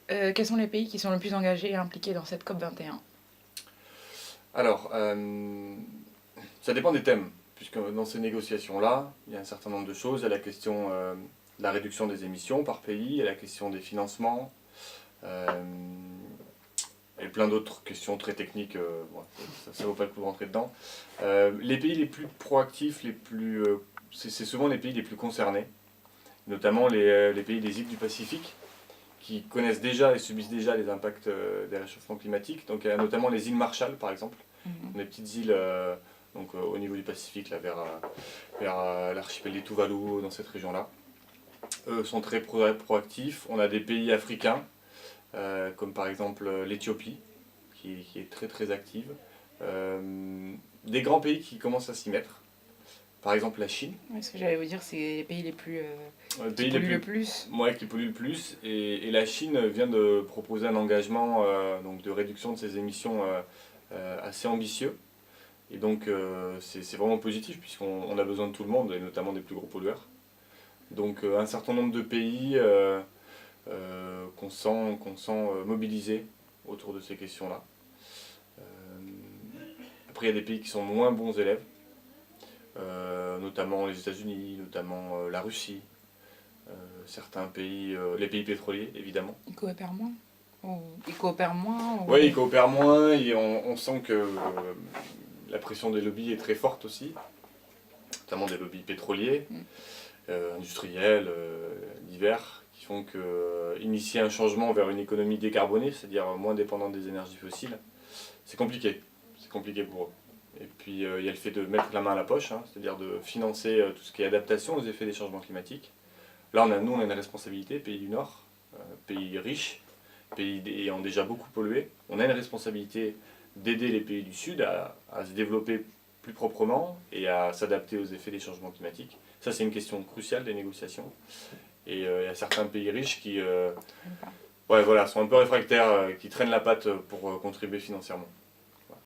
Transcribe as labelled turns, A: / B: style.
A: Quels sont les pays qui sont le plus engagés et impliqués dans cette COP 21?
B: Alors, ça dépend des thèmes, puisque dans ces négociations-là, il y a un certain nombre de choses. Il y a la question de la réduction des émissions par pays, il y a la question des financements, euh, et plein d'autres questions très techniques. Bon, ça vaut pas le coup de rentrer dedans. Les pays les plus proactifs, c'est souvent les pays les plus concernés, notamment les pays des îles du Pacifique, qui connaissent déjà et subissent déjà les impacts des réchauffements climatiques. Donc il y a notamment les îles Marshall, par exemple,
A: Mhm.
B: des petites îles au niveau du Pacifique, là, vers l'archipel des Tuvalu, dans cette région-là. Eux sont très proactifs. On a des pays africains, comme par exemple l'Éthiopie, qui est très très active. Des grands pays qui commencent à s'y mettre. Par exemple la Chine,
A: Ouais, ce que j'allais vous dire, c'est les pays les plus
B: le
A: qui
B: pays les
A: polluent le
B: plus
A: plus.
B: ouais, qui pollue le plus. Et la Chine vient de proposer un engagement donc de réduction de ses émissions assez ambitieux. Et donc c'est vraiment positif puisqu'on a besoin de tout le monde et notamment des plus gros pollueurs. Donc un certain nombre de pays qu'on sent mobilisés autour de ces questions-là. Euh, Après il y a des pays qui sont moins bons élèves, notamment les États-Unis, notamment la Russie, certains pays, les pays pétroliers évidemment.
A: Ils coopèrent moins. Ils coopèrent moins.
B: Oui, ils coopèrent moins et on sent que la pression des lobbies est très forte aussi, notamment des lobbies pétroliers,
A: Mm.
B: industriels, divers, qui font que initier un changement vers une économie décarbonée, c'est-à-dire moins dépendante des énergies fossiles, c'est compliqué. C'est compliqué pour eux. Et puis il y a le fait de mettre la main à la poche, hein, c'est-à-dire de financer tout ce qui est adaptation aux effets des changements climatiques. Là, nous, on a une responsabilité, pays du Nord, pays riches, pays ayant déjà beaucoup pollué. On a une responsabilité d'aider les pays du Sud à se développer plus proprement et à s'adapter aux effets des changements climatiques. Ça, c'est une question cruciale des négociations. Et il y a certains pays riches qui
A: Pas.
B: ouais, voilà, sont un peu réfractaires, qui traînent la patte pour contribuer financièrement.